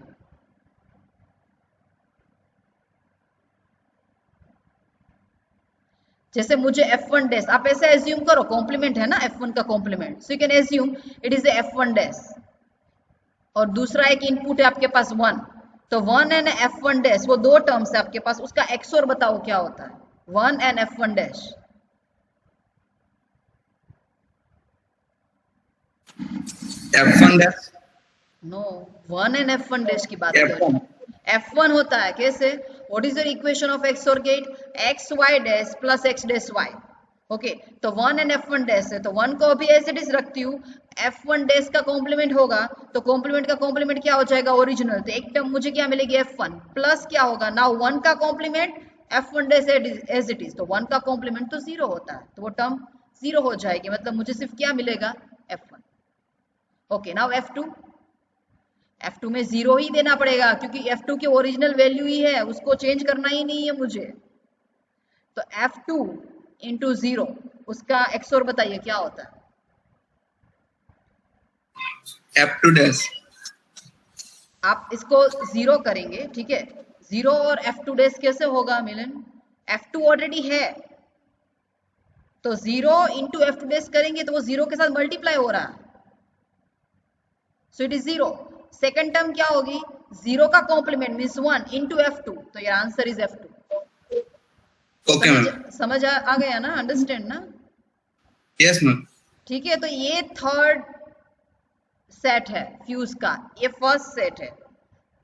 S1: जैसे मुझे F1 डैश, आप ऐसे एज्यूम करो, कॉम्प्लीमेंट है ना F1 का complement, so you can assume it is F1 dash, और दूसरा एक इनपुट है आपके पास 1, तो 1 एंड F1 डैश वो दो टर्म्स है आपके पास, उसका XOR बताओ क्या होता है, 1 and F1 dash.
S3: F1 dash
S1: no, 1 and F1 dash की बात कर रहे हैं। F1 होता है कैसे, what is your equation of XOR gate, X Y dash plus X dash Y. Okay, तो 1 एंड F1 डैश है, तो 1 को भी एज इट इज रखती हूँ, F1 डैश का कॉम्प्लीमेंट होगा, तो कॉम्प्लीमेंट का कॉम्प्लीमेंट क्या हो जाएगा, ओरिजिनल, तो एक टर्म मुझे क्या मिलेगी F1 प्लस क्या होगा, नाउ 1 का complement F1 dash as it is, तो 1 का कॉम्प्लीमेंट तो 0 होता है, तो वो टर्म 0 हो जाएगी, मतलब मुझे सिर्फ क्या मिलेगा, F1। ओके, नाउ F2 में 0 ही देना पड़ेगा, क्योंकि F2 की ओरिजिनल वैल्यू ही है, उसको चेंज करना ही नहीं है मुझे। तो F2 इंटू 0 उसका XOR बताइए क्या होता है,
S3: F2 डैश।
S1: आप इसको 0 करेंगे, ठीक है, 0 और F2 डैश कैसे होगा मिलन, F2 ऑलरेडी है, तो 0 इंटू F2 डैश करेंगे तो वो 0 के साथ मल्टीप्लाई हो रहा है, सो इट इज 0। सेकंड टर्म क्या होगी, 0 का कॉम्प्लीमेंट मींस 1 इंटू F2, तो your answer is F2।
S3: Okay ma'am,
S1: समझ आ गया ना, अंडरस्टैंड ना?
S3: Yes ma'am.
S1: ठीक है, तो ये थर्ड सेट है फ्यूज का, ये फर्स्ट सेट है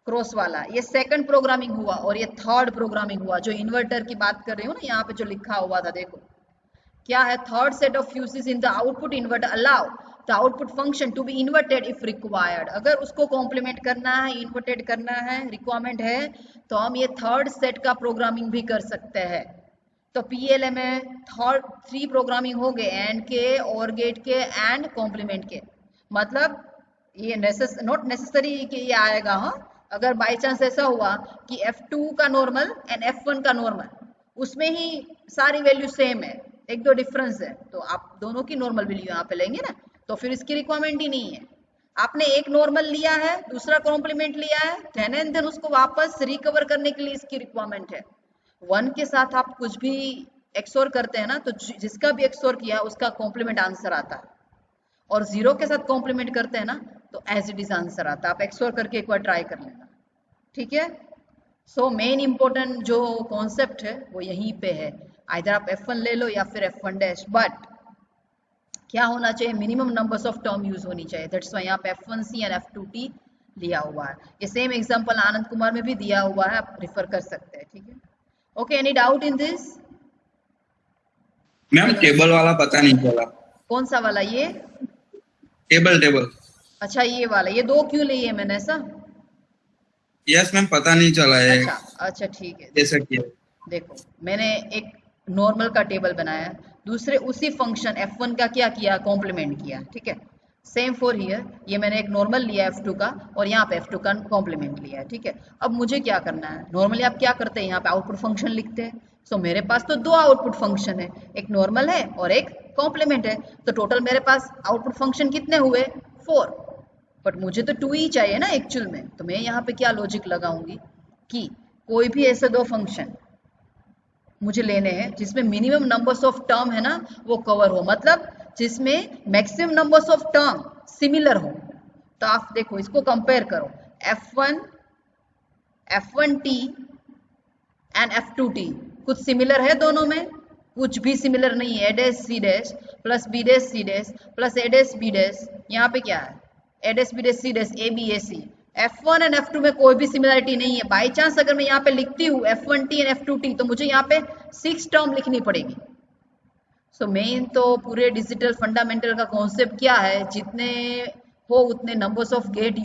S1: क्रॉस वाला, ये सेकंड प्रोग्रामिंग हुआ, और ये थर्ड प्रोग्रामिंग हुआ, जो इन्वर्टर की बात कर रही हूँ ना, यहाँ पे जो लिखा हुआ था देखो क्या है, third set of fuses in the output inverter allow the output function to be inverted if required. अगर उसको कॉम्प्लीमेंट करना है, इन्वर्टेड करना है, रिक्वायरमेंट है, तो हम ये थर्ड सेट का प्रोग्रामिंग भी कर सकते हैं। तो PLA में थर्ड 3 प्रोग्रामिंग हो गए, एंड के, और गेट के, एंड कॉम्प्लीमेंट के, मतलब ये नॉट नेसेसरी कि ये आएगा, हाँ, अगर बाई चांस ऐसा हुआ कि F2 का नॉर्मल एंड F1 का नॉर्मल, उसमें ही सारी वैल्यू सेम है, एक दो डिफरेंस है, तो आप दोनों की नॉर्मल वैल्यू यहाँ पे लेंगे ना, तो फिर इसकी रिक्वायरमेंट ही नहीं है। आपने एक नॉर्मल लिया है, दूसरा कॉम्प्लीमेंट लिया है, देन एंड देन उसको वापस रिकवर करने के लिए इसकी रिक्वायरमेंट है। 1 के साथ आप कुछ भी XOR करते हैं ना, तो जिसका भी XOR किया उसका कॉम्प्लीमेंट आंसर आता है, और 0 के साथ कॉम्प्लीमेंट करते हैं ना, तो एज इट इज आंसर आता है। आप XOR करके एक बार ट्राई कर लेना, ठीक है। सो मेन इंपॉर्टेंट जो कॉन्सेप्ट है वो यहीं पे है, आइदर आप F1 ले लो या फिर F1 डैश, बट क्या होना चाहिए, minimum numbers of term use होनी चाहिए, दैट्स व्हाई यहाँ पे F1C एंड F2T लिया हुआ है। ये सेम एग्जांपल आनंद कुमार में भी दिया हुआ है, आप रेफर कर सकते हैं, ठीक है। Okay, any doubt in this?
S3: Ma'am table वाला पता नहीं चला।
S1: कौन सा वाला, ये
S3: टेबल?
S1: अच्छा, ये वाला, ये 2 क्यों लिए मैंने ऐसा?
S3: यस मैम, पता नहीं चला है।
S1: अच्छा ठीक है,
S3: जैसा किया
S1: देखो मैंने एक नॉर्मल का टेबल बनाया, दूसरे उसी फंक्शन F1 का क्या किया, कॉम्प्लीमेंट किया, ठीक है। सेम फॉर हियर, ये मैंने एक नॉर्मल लिया F2 का, और यहाँ पे F2 का कॉम्प्लीमेंट लिया है, ठीक है। अब मुझे क्या करना है, नॉर्मली आप क्या करते हैं, यहाँ पे आउटपुट फंक्शन लिखते हैं। सो मेरे पास तो 2 आउटपुट फंक्शन है, एक नॉर्मल है और एक कॉम्प्लीमेंट है, तो टोटल मेरे पास आउटपुट फंक्शन कितने हुए, 4, बट मुझे तो 2 ही चाहिए ना एक्चुअल में। तो मैं यहाँ पे क्या लॉजिक लगाऊंगी कि कोई भी ऐसे 2 फंक्शन मुझे लेने हैं जिसमें मिनिमम नंबर्स ऑफ टर्म है ना वो कवर हो, मतलब जिसमें maximum numbers of term similar हो। तो आप देखो इसको कंपेयर करो, F1T एंड F2T, कुछ सिमिलर है दोनों में, कुछ भी सिमिलर नहीं है। A dash C dash plus B dash C dash plus A dash B dash, यहाँ पे क्या है, A dash B dash C dash A B A C। F1 and F2 में कोई भी सिमिलरिटी नहीं है। बाई चांस अगर मैं यहाँ पे लिखती हूँ F1T एंड F2T, तो मुझे यहाँ पे 6 टर्म लिखनी पड़ेगी। सो मेन तो पूरे डिजिटल फंडामेंटल का कॉन्सेप्ट क्या है, जितने हो उतने नंबर्स ऑफ गेट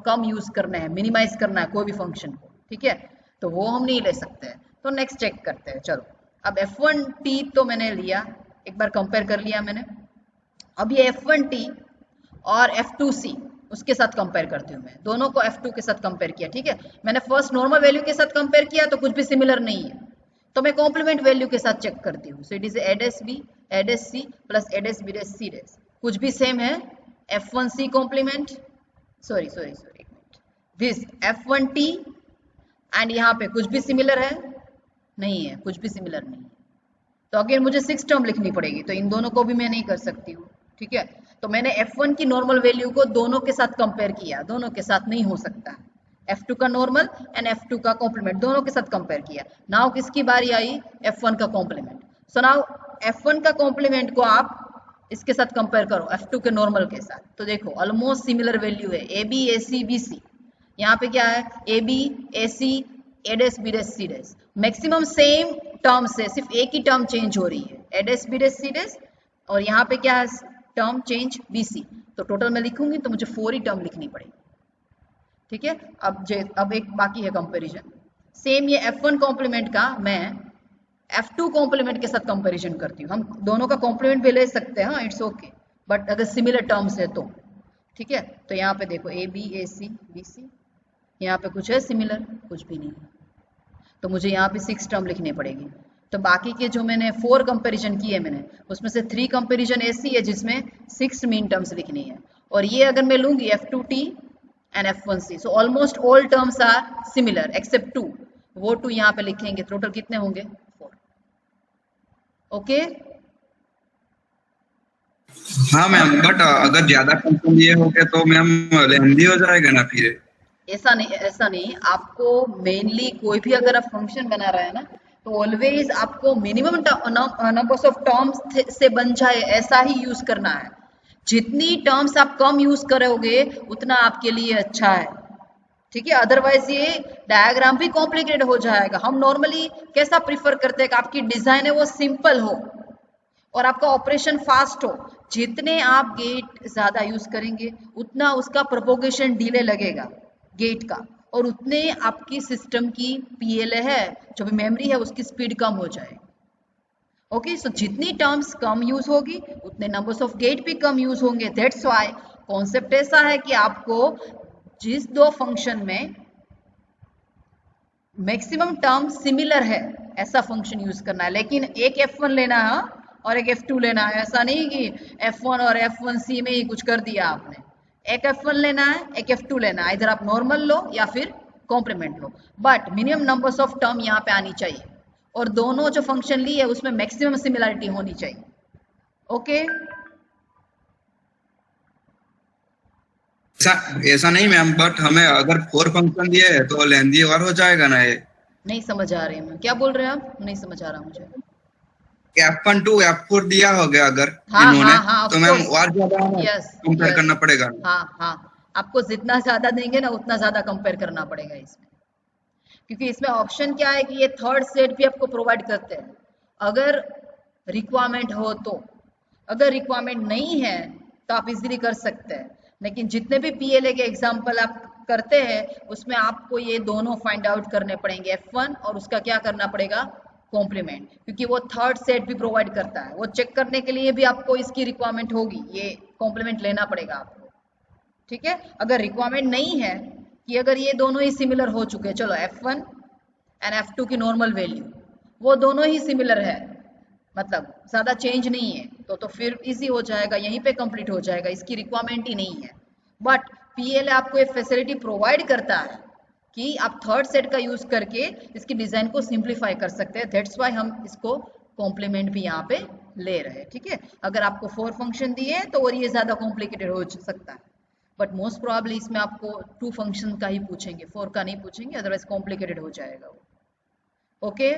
S1: कम यूज करना है, मिनिमाइज करना है कोई भी फंक्शन को, ठीक है। तो वो हम नहीं ले सकते हैं, तो नेक्स्ट चेक करते हैं। चलो, अब F1T तो मैंने लिया, एक बार कंपेयर कर लिया मैंने। अब ये F1T और F2C उसके साथ कंपेयर करती हूँ मैं, दोनों को F2 के साथ कंपेयर किया, ठीक है। मैंने फर्स्ट नॉर्मल वैल्यू के साथ कंपेयर किया तो कुछ भी सिमिलर नहीं है, तो मैं कॉम्प्लीमेंट वैल्यू के साथ चेक करती हूँ। सो it is A dash B A dash C plus A dash B dash C dash, कुछ भी सेम है, F1C complement, sorry this F1T, and यहाँ पे कुछ भी सिमिलर है नहीं है, कुछ भी सिमिलर नहीं है, तो अगेन मुझे 6 टर्म लिखनी पड़ेगी, तो इन दोनों को भी मैं नहीं कर सकती हूँ, ठीक है। तो मैंने F1 की नॉर्मल वैल्यू को दोनों के साथ कंपेयर किया, दोनों के साथ नहीं हो सकता, F2 का नॉर्मल एंड F2 का कॉम्प्लीमेंट दोनों के साथ कंपेयर किया। नाउ किसकी बारी आई, F1 का कॉम्प्लीमेंट। सो नाउ F1 का कॉम्प्लीमेंट को आप इसके साथ कंपेयर करो F2 के नॉर्मल के साथ, तो देखो ऑलमोस्ट सिमिलर वैल्यू है, AB AC BC, यहाँ पे क्या है AB AC A dash B dash C dash, maximum same term से सिर्फ एक ही टर्म चेंज हो रही है, A dash B dash C dash, और यहाँ पे क्या है टर्म चेंज BC, तो टोटल मैं लिखूंगी तो मुझे 4 ही टर्म लिखनी पड़ेगी, ठीक है। अब एक बाकी है कंपैरिजन, सेम ये F1 कॉम्प्लीमेंट का मैं F2 कॉम्प्लीमेंट के साथ कंपैरिजन करती हूँ, हम दोनों का कॉम्प्लीमेंट भी ले सकते हैं, हाँ इट्स ओके, बट अगर सिमिलर टर्म्स है तो, ठीक है। तो यहाँ पे देखो AB AC BC, यहाँ पे कुछ है सिमिलर, कुछ भी नहीं है, तो मुझे यहाँ पे 6 टर्म लिखने पड़ेगी। तो बाकी के जो मैंने 4 कंपैरिजन किए मैंने, उसमें से 3 कंपैरिजन ऐसी है जिसमें 6 मीन टर्म्स लिखनी है, और ये अगर मैं लूंगी F2T and F1C, so almost all terms are similar except 2, वो 2 यहाँ पे लिखेंगे, टोटल कितने होंगे 4, ओके।
S3: हाँ मैम, बट अगर ज्यादा फंक्शन ये हो गए तो मैम लेंदी हो जाएगा ना फिर।
S1: ऐसा नहीं, आपको मेनली कोई भी अगर आप फंक्शन बना रहे हैं ना, तो ऑलवेज आपको मिनिमम नंबर्स ऑफ टर्म्स से बन जाए ऐसा ही यूज करना है, जितनी टर्म्स आप कम यूज करोगे उतना आपके लिए अच्छा है, ठीक है। अदरवाइज ये डायग्राम भी कॉम्प्लिकेटेड हो जाएगा। हम नॉर्मली कैसा प्रिफर करते हैं कि आपकी डिजाइन है वो सिंपल हो और आपका ऑपरेशन फास्ट हो, जितने आप गेट ज्यादा यूज करेंगे उतना उसका प्रोपोगेशन डिले लगेगा गेट का, और उतने आपकी सिस्टम की PLA है जो भी मेमोरी है उसकी स्पीड कम हो जाए, ओके। सो जितनी टर्म्स कम यूज होगी उतने नंबर्स ऑफ गेट भी कम यूज होंगे, दैट्स व्हाई कॉन्सेप्ट ऐसा है कि आपको जिस 2 फंक्शन में मैक्सिमम टर्म सिमिलर है ऐसा फंक्शन यूज करना है, लेकिन एक F1 लेना है और एक F2 लेना है, ऐसा नहीं कि F1 और F1C में ही कुछ कर दिया आपने, एक F1 लेना है एक F2 लेना है, इधर आप नॉर्मल लो या फिर कॉम्प्लीमेंट लो, but minimum numbers of term यहाँ पे आनी चाहिए, और दोनों जो फंक्शन ली है उसमें मैक्सिमम सिमिलरिटी होनी चाहिए, ओके।
S3: ऐसा नहीं मैम, बट हमें अगर 4 फंक्शन दिए है तो लेंदी और हो जाएगा ना ये।
S1: नहीं समझ आ रही है मैं, क्या बोल रहे हैं आप, नहीं समझ आ रहा मुझे।
S3: F1 to F4 दिया हो गया अगर
S1: हाँ,
S3: इन्होंने,
S1: हाँ,
S3: तो मैम और ज्यादा कंपेयर करना पड़ेगा।
S1: हाँ, आपको जितना ज्यादा देंगे ना उतना ज्यादा कंपेयर करना पड़ेगा इसमें, क्योंकि इसमें ऑप्शन क्या है कि ये थर्ड सेट भी आपको प्रोवाइड करते हैं अगर रिक्वायरमेंट हो तो, अगर रिक्वायरमेंट नहीं है तो आप इजीली कर सकते हैं, लेकिन जितने भी PLA के एग्जाम्पल आप करते हैं उसमें आपको ये दोनों फाइंड आउट करने पड़ेंगे, F1 और उसका क्या करना पड़ेगा कॉम्प्लीमेंट, क्योंकि वो थर्ड सेट भी प्रोवाइड करता है, वो चेक करने के लिए भी आपको इसकी रिक्वायरमेंट होगी, ये कॉम्प्लीमेंट लेना पड़ेगा आपको, ठीक है। अगर रिक्वायरमेंट नहीं है कि अगर ये दोनों ही सिमिलर हो चुके हैं, चलो F1 एंड F2 की नॉर्मल वैल्यू वो दोनों ही सिमिलर है, मतलब ज्यादा चेंज नहीं है, तो फिर इजी हो जाएगा, यहीं पे कंप्लीट हो जाएगा, इसकी रिक्वायरमेंट ही नहीं है। बट PLA आपको एक फैसिलिटी प्रोवाइड करता है कि आप थर्ड सेट का यूज करके इसकी डिजाइन को सिंप्लीफाई कर सकते हैं, दैट्स व्हाई हम इसको कॉम्प्लीमेंट भी यहाँ पे ले रहे हैं, ठीक है। अगर आपको 4 फंक्शन दिए हैं तो और ये ज्यादा कॉम्प्लिकेटेड हो सकता है, बट मोस्ट प्रोबेबली इसमें आपको 2 फंक्शन का ही पूछेंगे, 4 का नहीं पूछेंगे, अदरवाइज कॉम्प्लिकेटेड हो जाएगा वो, ओके।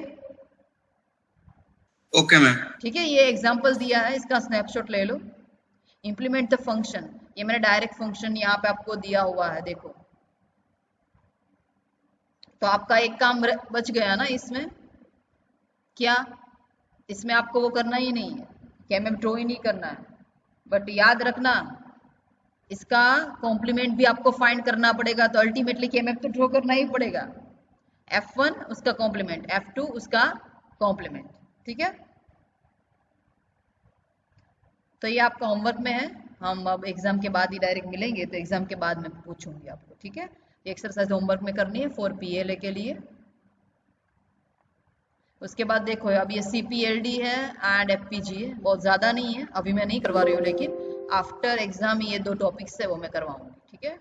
S3: ओके मैम,
S1: ठीक है, ये एग्जांपल दिया है, इसका स्नैपशॉट ले लो। इंप्लीमेंट द फंक्शन, ये मैंने डायरेक्ट फंक्शन यहाँ पे आपको दिया हुआ है, देखो, तो आपका एक काम बच गया ना इसमें, क्या इसमें आपको वो करना ही नहीं है, KMF ड्रॉ ही नहीं करना है, बट याद रखना इसका कॉम्प्लीमेंट भी आपको फाइंड करना पड़ेगा, तो अल्टीमेटली KMF तो ड्रॉ करना ही पड़ेगा, F1 उसका कॉम्प्लीमेंट, F2 उसका कॉम्प्लीमेंट, ठीक है। तो ये आपका होमवर्क में है, हम अब एग्जाम के बाद ही डायरेक्ट मिलेंगे, तो एग्जाम के बाद मैं पूछूंगी आपको, ठीक है। ये एक्सरसाइज होमवर्क में करनी है फॉर पीएलए के लिए। उसके बाद देखो अब ये सीपीएलडी है एंड एफपीजी है, बहुत ज़्यादा नहीं है, अभी मैं नहीं करवा रही हूँ, लेकिन आफ्टर एग्जाम ये 2 टॉपिक्स है वो मैं करवाऊंगी, ठीक है।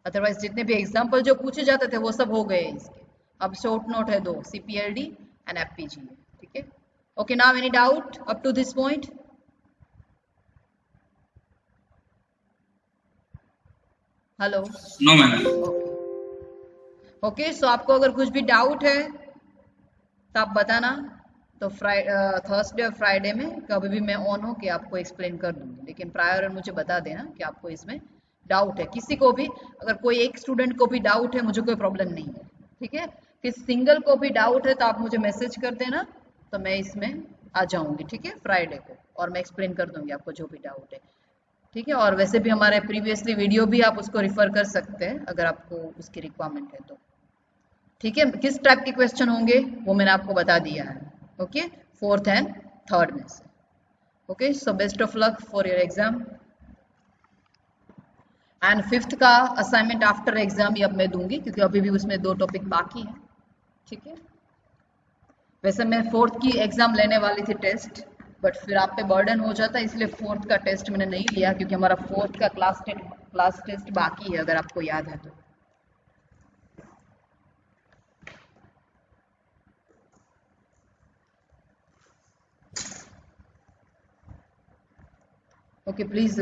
S1: अदरवाइज जितने भी एग्जाम्पल जो पूछे जाते थे वो सब हो गए इसके। अब शॉर्ट नोट है 2, सीपीएलडी एंड एफपीजी है, ठीक है। Okay, now any doubt up to this point? Hello?
S3: No ma'am.
S1: Okay, so आपको अगर कुछ भी डाउट है तो आप बताना। तो थर्सडे और फ्राइडे में कभी भी मैं ऑन हो के आपको एक्सप्लेन कर दूंगी, लेकिन प्रायर मुझे बता देना कि आपको इसमें डाउट है। किसी को भी, अगर कोई एक स्टूडेंट को भी डाउट है, मुझे कोई प्रॉब्लम नहीं है, ठीक है। किसी सिंगल को भी डाउट है तो आप मुझे मैसेज कर देना, तो मैं इसमें आ जाऊंगी, ठीक है, फ्राइडे को, और मैं एक्सप्लेन कर दूंगी आपको जो भी डाउट है, ठीक है। और वैसे भी हमारे प्रीवियसली वीडियो भी आप उसको रिफर कर सकते हैं अगर आपको उसकी रिक्वायरमेंट है तो, ठीक है। किस टाइप के क्वेश्चन होंगे वो मैंने आपको बता दिया है, ओके, 4th एंड 3rd में से। Okay, so best of luck for your exam. And 5th का असाइनमेंट आफ्टर एग्जाम ही अब मैं दूंगी, क्योंकि अभी भी उसमें 2 टॉपिक बाकी हैं, ठीक है। वैसे मैं 4th की एग्जाम लेने वाली थी टेस्ट, बट फिर आप पे बर्डन हो जाता है, इसलिए 4th का टेस्ट मैंने नहीं लिया, क्योंकि हमारा 4th का क्लास टेस्ट बाकी है, अगर आपको याद है तो। Okay, please